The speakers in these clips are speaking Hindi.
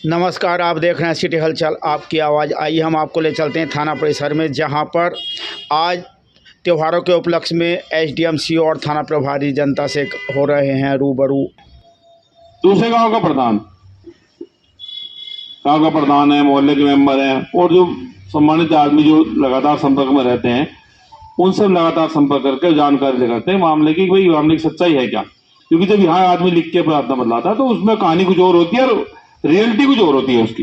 नमस्कार, आप देख रहे हैं सिटी हलचल, आपकी आवाज़। आइए हम आपको ले चलते हैं थाना परिसर में, जहां पर आज त्योहारों के उपलक्ष्य में एसडीएम और थाना प्रभारी जनता से हो रहे हैं रूबरू। दूसरे गांव का प्रधान है, मोहल्ले के मेंबर हैं और जो सम्मानित आदमी जो लगातार संपर्क में रहते हैं, उन सब लगातार संपर्क करके जानकारी लगाते हैं मामले की, भाई मामले की सच्चाई है क्या। क्योंकि जब यहाँ आदमी लिख के प्रार्थना बतलाता है तो उसमें कहानी कुछ और होती है और रियलिटी कुछ और होती है उसकी।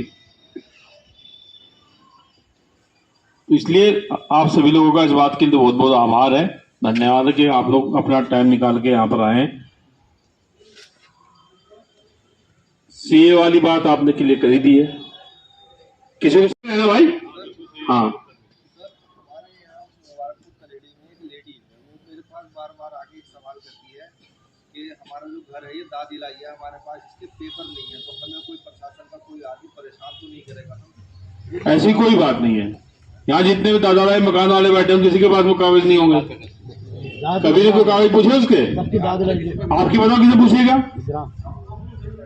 इसलिए आप सभी लोगों का इस बात के लिए बहुत बहुत आभार है, धन्यवाद है कि आप लोग अपना टाइम निकाल के यहाँ पर आए। सीए वाली बात आपने क्लियर कर ही दी है। किसी को है ना भाई? हाँ, बार बार आके सवाल करती है कि हमारा जो घर है ये दादी लाई है, हमारे पास इसके पेपर नहीं है, तो हमें कोई प्रशासन का कोई आदमी परेशान तो नहीं करेगा? ऐसी कोई बात नहीं है। यहाँ जितने भी दादा भाई मकान वाले बैठे हैं किसी के पास वो कागज नहीं होंगे। कभी ने कोई कागज पूछे उसके? आपकी बताओ किसे पूछेगा?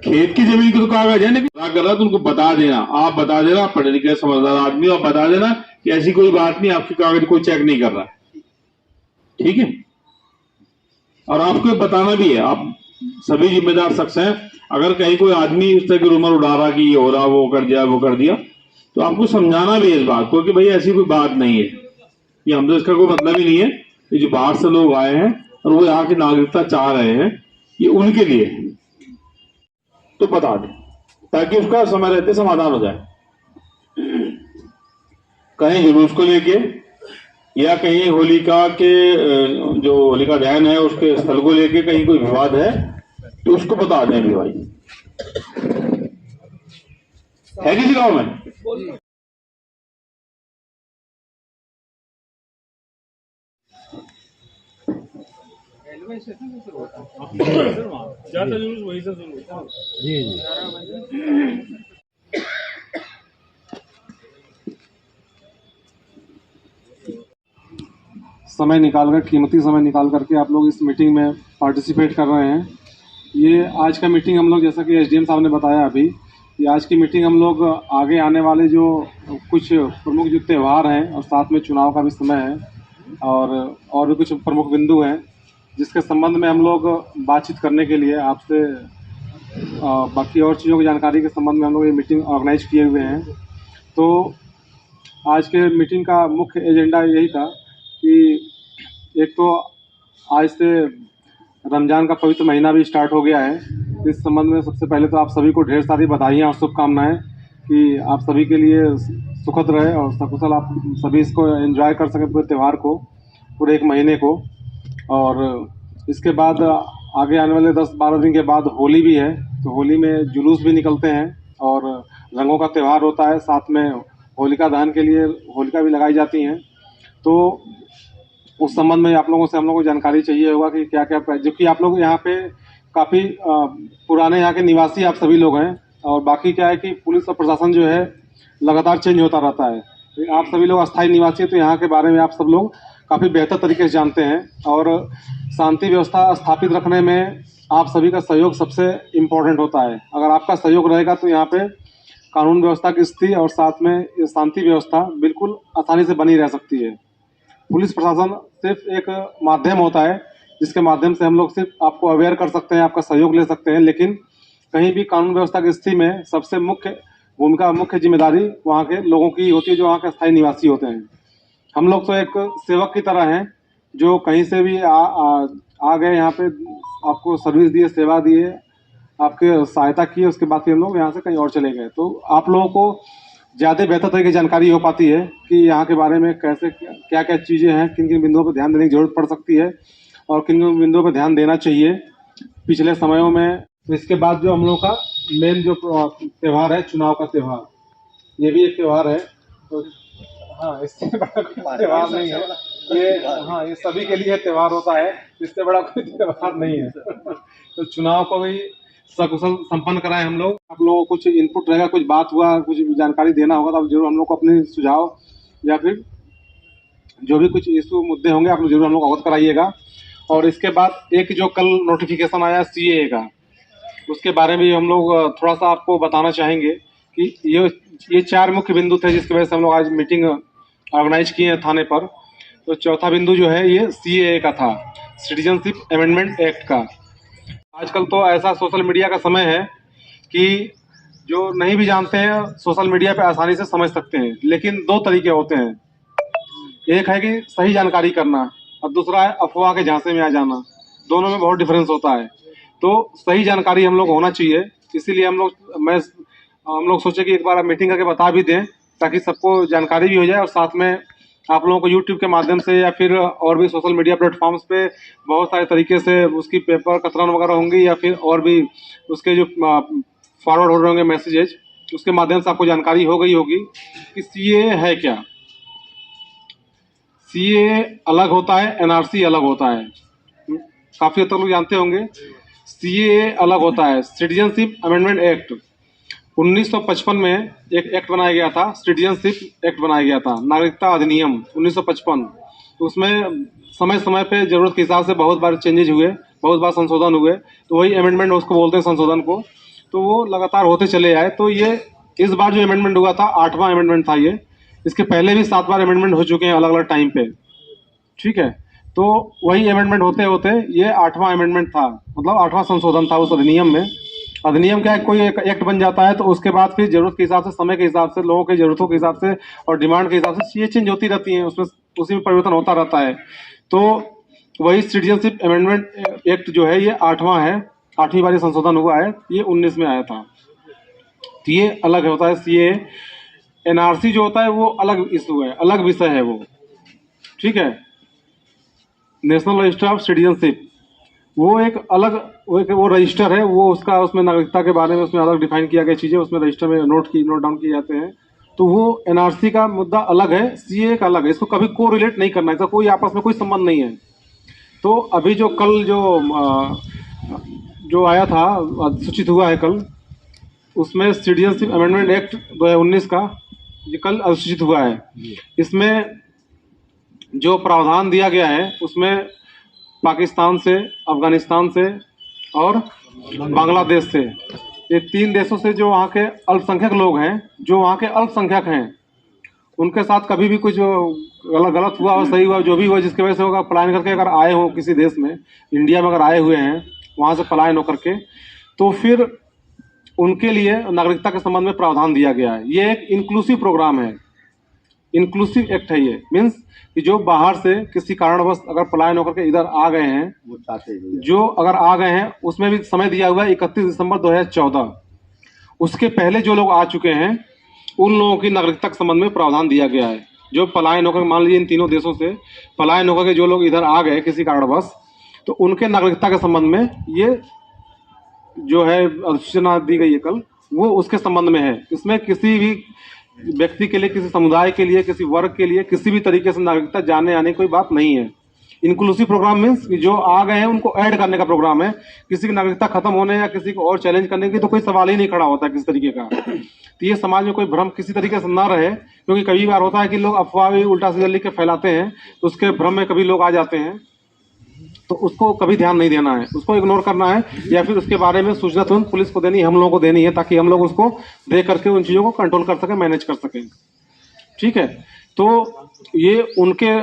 खेत की जमीन की तो कागज है, लेकिन कर रहा तो उनको बता देना, आप बता देना, पढ़े लिखे समझदार आदमी, आप बता देना कि ऐसी कोई बात नहीं, आपकी कागज कोई चेक नहीं कर रहा है, ठीक है। और आपको बताना भी है, आप सभी जिम्मेदार शख्स हैं। अगर कहीं कोई आदमी इस तरह की रूमर उड़ा रहा कि ये हो रहा, वो कर दिया, वो कर दिया, तो आपको समझाना भी है इस बात को कि भाई ऐसी कोई बात नहीं है, ये हम तो इसका कोई मतलब ही नहीं है। ये जो बाहर से लोग आए हैं और वो यहाँ की नागरिकता चाह रहे हैं, ये उनके लिए है, तो बता दें ताकि उसका समय रहते समाधान हो जाए। कहीं जुलूस को लेके या कहीं होलिका के जो होलिका दहन है उसके स्थल को लेके कहीं कोई विवाद है तो उसको बता दें भी भाई। है किसी गांव में? ज्यादा जुलूस वही से शुरू होता है। जी समय निकाल कर, कीमती समय निकाल करके आप लोग इस मीटिंग में पार्टिसिपेट कर रहे हैं। ये आज का मीटिंग हम लोग, जैसा कि एसडीएम साहब ने बताया अभी, कि आज की मीटिंग हम लोग आगे आने वाले जो कुछ प्रमुख जो त्यौहार हैं और साथ में चुनाव का भी समय है और भी कुछ प्रमुख बिंदु हैं जिसके संबंध में हम लोग बातचीत करने के लिए आपसे बाकी और चीज़ों की जानकारी के संबंध में हम लोग ये मीटिंग ऑर्गेनाइज किए हुए हैं। तो आज के मीटिंग का मुख्य एजेंडा यही था कि एक तो आज से रमज़ान का पवित्र महीना भी स्टार्ट हो गया है। इस संबंध में सबसे पहले तो आप सभी को ढेर सारी बधाइयाँ और शुभकामनाएं कि आप सभी के लिए सुखद रहे और सकुशल आप सभी इसको एंजॉय कर सकें, पूरे त्यौहार को, पूरे एक महीने को। और इसके बाद आगे आने वाले 10-12 दिन के बाद होली भी है, तो होली में जुलूस भी निकलते हैं और रंगों का त्यौहार होता है। साथ में होलिका दहन के लिए होलिका भी लगाई जाती हैं। तो उस संबंध में आप लोगों से हम लोगों को जानकारी चाहिए होगा कि क्या क्या, जो कि आप लोग यहाँ पे काफ़ी पुराने यहाँ के निवासी आप सभी लोग हैं। और बाकी क्या है कि पुलिस और प्रशासन जो है लगातार चेंज होता रहता है, तो आप सभी लोग अस्थायी निवासी हैं, तो यहाँ के बारे में आप सब लोग काफ़ी बेहतर तरीके से जानते हैं। और शांति व्यवस्था स्थापित रखने में आप सभी का सहयोग सबसे इम्पोर्टेंट होता है। अगर आपका सहयोग रहेगा तो यहाँ पे कानून व्यवस्था की स्थिति और साथ में शांति व्यवस्था बिल्कुल आसानी से बनी रह सकती है। पुलिस प्रशासन सिर्फ एक माध्यम होता है जिसके माध्यम से हम लोग सिर्फ आपको अवेयर कर सकते हैं, आपका सहयोग ले सकते हैं, लेकिन कहीं भी कानून व्यवस्था की स्थिति में सबसे मुख्य भूमिका, मुख्य जिम्मेदारी वहाँ के लोगों की होती है जो वहाँ के स्थायी निवासी होते हैं। हम लोग तो एक सेवक की तरह हैं जो कहीं से भी आ गए, यहाँ पे आपको सर्विस दिए, सेवा दिए, आपके सहायता की, उसके बाद फिर हम लोग यहाँ से कहीं और चले गए। तो आप लोगों को ज़्यादा बेहतर तरीके की जानकारी हो पाती है कि यहाँ के बारे में कैसे क्या क्या चीज़ें हैं, किन किन बिंदुओं पर ध्यान देने की जरूरत पड़ सकती है और किन किन बिंदुओं पर ध्यान देना चाहिए पिछले समयों में। तो इसके बाद जो हम लोग का मेन जो त्यौहार है, चुनाव का त्यौहार, ये भी एक त्यौहार है। तो हाँ, इससे बड़ा कोई त्यौहार नहीं है ये। हाँ, ये सभी के लिए त्यौहार होता है, इससे बड़ा कोई त्यौहार नहीं है। तो चुनाव को भी सकुशल संपन्न कराएं हम लोग। आप लोगों को कुछ इनपुट रहेगा, कुछ बात हुआ, कुछ जानकारी देना होगा, तो आप जरूर हम लोग को अपने सुझाव या फिर जो भी कुछ इशू मुद्दे होंगे आप लोग जरूर हम लोग अवगत कराइएगा। और इसके बाद एक जो कल नोटिफिकेशन आया सीएए का, उसके बारे में हम लोग थोड़ा सा आपको बताना चाहेंगे कि ये 4 मुख्य बिंदु थे जिसकी वजह से हम लोग आज मीटिंग ऑर्गेनाइज किए हैं थाने पर। तो चौथा बिंदु जो है ये CAA का था, सिटीजनशिप अमेंडमेंट एक्ट का। आजकल तो ऐसा सोशल मीडिया का समय है कि जो नहीं भी जानते हैं सोशल मीडिया पे आसानी से समझ सकते हैं, लेकिन 2 तरीके होते हैं। एक है कि सही जानकारी करना और दूसरा है अफवाह के झांसे में आ जाना। दोनों में बहुत डिफरेंस होता है। तो सही जानकारी हम लोग होना चाहिए, इसीलिए हम लोग सोचे कि एक बार मीटिंग करके बता भी दें ताकि सबको जानकारी भी हो जाए, और साथ में आप लोगों को यूट्यूब के माध्यम से या फिर और भी सोशल मीडिया प्लेटफॉर्म्स पे बहुत सारे तरीके से उसकी पेपर कतरन वगैरह होंगी या फिर और भी उसके जो फॉरवर्ड हो रहे होंगे मैसेजेज, उसके माध्यम से आपको जानकारी हो गई होगी कि CAA है क्या। CAA अलग होता है, NRC अलग होता है। काफ़ी हद तक लोग जानते होंगे। CAA अलग होता है, सिटीजनशिप अमेंडमेंट एक्ट। 1955 में एक एक्ट बनाया गया था, सिटीजनशिप एक्ट बनाया गया था, नागरिकता अधिनियम 1955। तो उसमें समय समय पे ज़रूरत के हिसाब से बहुत बार चेंजेज हुए, बहुत बार संशोधन हुए, तो वही अमेंडमेंट उसको बोलते हैं, संशोधन को। तो वो लगातार होते चले आए। तो ये इस बार जो अमेंडमेंट हुआ था 8वां अमेंडमेंट था ये। इसके पहले भी 7 बार अमेंडमेंट हो चुके हैं अलग अलग टाइम पे, ठीक है। तो वही अमेंडमेंट होते होते ये 8वां अमेंडमेंट था, मतलब 8वां संशोधन था उस अधिनियम में। अधिनियम क्या है, कोई एक एक्ट बन जाता है तो उसके बाद फिर जरूरत के हिसाब से, समय के हिसाब से, लोगों की जरूरतों के हिसाब से और डिमांड के हिसाब से चीजें चेंज होती रहती हैं, उसमें उसी में परिवर्तन होता रहता है। तो वही सिटीजनशिप अमेंडमेंट एक्ट जो है ये 8वां है, 8वीं बार संशोधन हुआ है, ये 19 में आया था। तो ये अलग होता है CAA। NRC जो होता है वो अलग इशू है, अलग विषय है वो, ठीक है। नेशनल रजिस्टर ऑफ सिटीजनशिप वो एक अलग वो रजिस्टर है, वो उसमें नागरिकता के बारे में उसमें अलग डिफाइन किया गया चीज़ें उसमें रजिस्टर में नोट डाउन किए जाते हैं। तो वो NRC का मुद्दा अलग है, CAA का अलग है। इसको कभी को रिलेट नहीं करना है, इसका कोई आपस में कोई संबंध नहीं है। तो अभी जो कल जो आया था, सूचित हुआ है कल, उसमें सिटीजनशिप अमेंडमेंट एक्ट 2019 का ये कल अधिसूचित हुआ है। इसमें जो प्रावधान दिया गया है उसमें पाकिस्तान से, अफगानिस्तान से और बांग्लादेश से, ये 3 देशों से जो वहाँ के अल्पसंख्यक लोग हैं, जो वहाँ के अल्पसंख्यक हैं, उनके साथ कभी भी कुछ गलत हुआ हो, सही हुआ, जो भी हुआ, जिसकी वजह से होगा पलायन करके अगर आए हो किसी देश में, इंडिया में अगर आए हुए हैं वहाँ से पलायन होकर के, तो फिर उनके लिए नागरिकता के संबंध में प्रावधान दिया गया है। ये एक इंक्लूसिव प्रोग्राम है, इंक्लूसिव एक्ट है ये। मीन्स कि जो बाहर से किसी कारणवश अगर पलायन होकर के इधर आ गए हैं, वो चाहते हैं, जो अगर आ गए हैं, उसमें भी समय दिया हुआ है 31 दिसंबर 2014। उसके पहले जो लोग आ चुके हैं उन लोगों की नागरिकता के संबंध में प्रावधान दिया गया है। जो पलायन होकर, मान लीजिए इन तीनों देशों से पलायन होकर के जो लोग इधर आ गए किसी कारणवश, तो उनके नागरिकता के संबंध में ये जो है अधिसूचना दी गई है कल, वो उसके संबंध में है। इसमें किसी भी व्यक्ति के लिए, किसी समुदाय के लिए, किसी वर्ग के लिए किसी भी तरीके से नागरिकता जाने आने की कोई बात नहीं है। इंक्लूसिव प्रोग्राम मीन्स जो आ गए हैं उनको ऐड करने का प्रोग्राम है। किसी की नागरिकता खत्म होने या किसी को और चैलेंज करने की तो कोई सवाल ही नहीं खड़ा होता है किसी तरीके का। तो ये समाज में कोई भ्रम किसी तरीके से ना रहे, क्योंकि कई बार होता है कि लोग अफवाह भी उल्टा सीधा लिख के फैलाते हैं, तो उसके भ्रम में कभी लोग आ जाते हैं, तो उसको कभी ध्यान नहीं देना है, उसको इग्नोर करना है, या फिर उसके बारे में सूचना तुरंत पुलिस को देनी, हम लोगों को देनी है, ताकि हम लोग उसको देख करके उन चीज़ों को कंट्रोल कर सकें, मैनेज कर सकें, ठीक है। तो ये उनके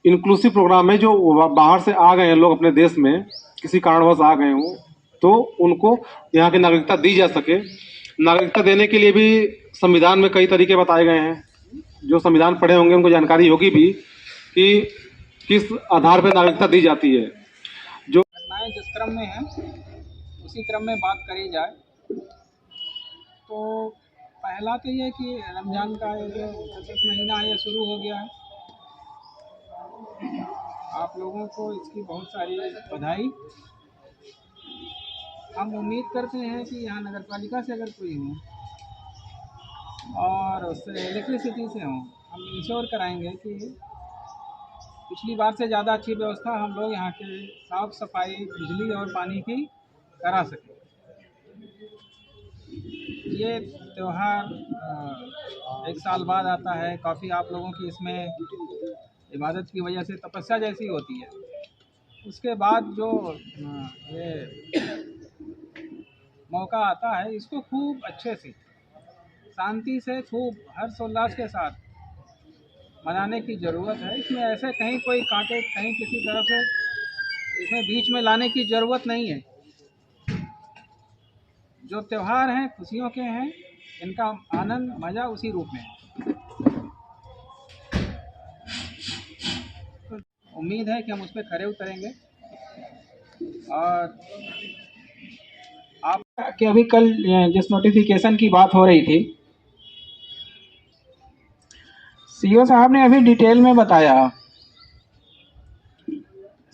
इंक्लूसिव प्रोग्राम है, जो बाहर से आ गए हैं लोग अपने देश में, किसी कारणवश आ गए हों, तो उनको यहाँ की नागरिकता दी जा सके। नागरिकता देने के लिए भी संविधान में कई तरीके बताए गए हैं। जो संविधान पढ़े होंगे उनको जानकारी होगी भी कि किस आधार पर नागरिकता दी जाती है। जो घटनाएं जिस क्रम में हैं उसी क्रम में बात करी जाए तो पहला तो ये कि रमज़ान का ये जो सशक्त महीना है ये शुरू हो गया है। आप लोगों को इसकी बहुत सारी बधाई। हम उम्मीद करते हैं कि यहाँ नगर पालिका से अगर कोई हो और उससे इलेक्ट्रिसिटी से हो, हम इंश्योर कराएंगे कि पिछली बार से ज़्यादा अच्छी व्यवस्था हम लोग यहाँ के साफ़ सफाई, बिजली और पानी की करा सकें। ये त्यौहार 1 साल बाद आता है। काफ़ी आप लोगों की इसमें इबादत की वजह से तपस्या जैसी होती है। उसके बाद जो ये मौका आता है, इसको खूब अच्छे से शांति से खूब हर्षोल्लास के साथ मनाने की ज़रूरत है। इसमें ऐसे कहीं कोई कांटे कहीं किसी तरफ से इसमें बीच में लाने की ज़रूरत नहीं है। जो त्यौहार हैं खुशियों के हैं, इनका आनंद मज़ा उसी रूप में है। तो उम्मीद है कि हम उस पर खरे उतरेंगे। और आप कि अभी कल जिस नोटिफिकेशन की बात हो रही थी, सीईओ साहब ने अभी डिटेल में बताया।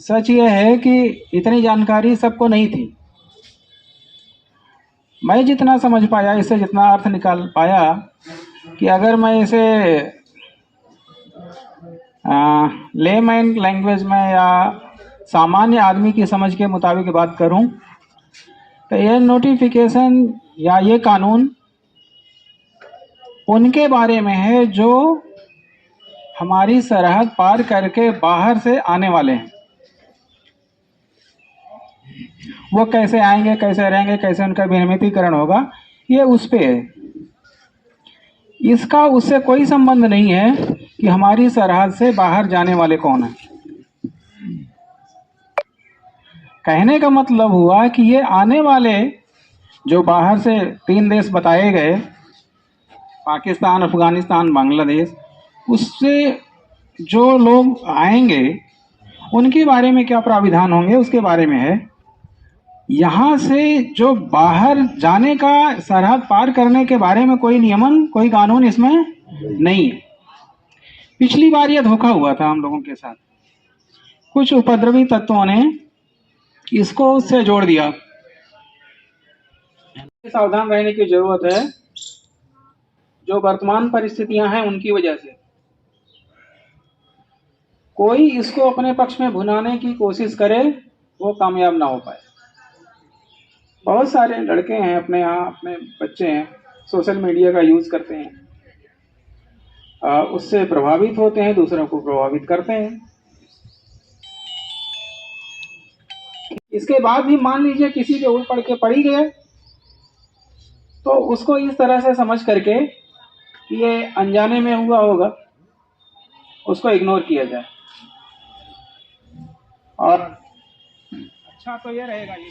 सच ये है कि इतनी जानकारी सबको नहीं थी। मैं जितना समझ पाया, इससे जितना अर्थ निकाल पाया कि अगर मैं इसे लेमैन लैंग्वेज में या सामान्य आदमी की समझ के मुताबिक बात करूं, तो ये नोटिफिकेशन या ये कानून उनके बारे में है जो हमारी सरहद पार करके बाहर से आने वाले हैं। वो कैसे आएंगे, कैसे रहेंगे, कैसे उनका विनियमितीकरण होगा, ये उस पे है। इसका उससे कोई संबंध नहीं है कि हमारी सरहद से बाहर जाने वाले कौन हैं। कहने का मतलब हुआ कि ये आने वाले जो बाहर से 3 देश बताए गए, पाकिस्तान, अफगानिस्तान, बांग्लादेश, उससे जो लोग आएंगे उनके बारे में क्या प्राविधान होंगे उसके बारे में है। यहाँ से जो बाहर जाने का, सरहद पार करने के बारे में कोई नियमन, कोई कानून इसमें नहीं है। पिछली बार यह धोखा हुआ था हम लोगों के साथ। कुछ उपद्रवी तत्वों ने इसको उससे जोड़ दिया। सावधान रहने की जरूरत है। जो वर्तमान परिस्थितियां हैं उनकी वजह से कोई इसको अपने पक्ष में भुनाने की कोशिश करे, वो कामयाब ना हो पाए। बहुत सारे लड़के हैं अपने यहाँ, अपने बच्चे हैं, सोशल मीडिया का यूज करते हैं, उससे प्रभावित होते हैं, दूसरों को प्रभावित करते हैं। इसके बाद भी मान लीजिए किसी के उड़ पड़ के पड़ ही गए, तो उसको इस तरह से समझ करके कि ये अनजाने में हुआ होगा, उसको इग्नोर किया जाए। और अच्छा तो ये रहेगा ये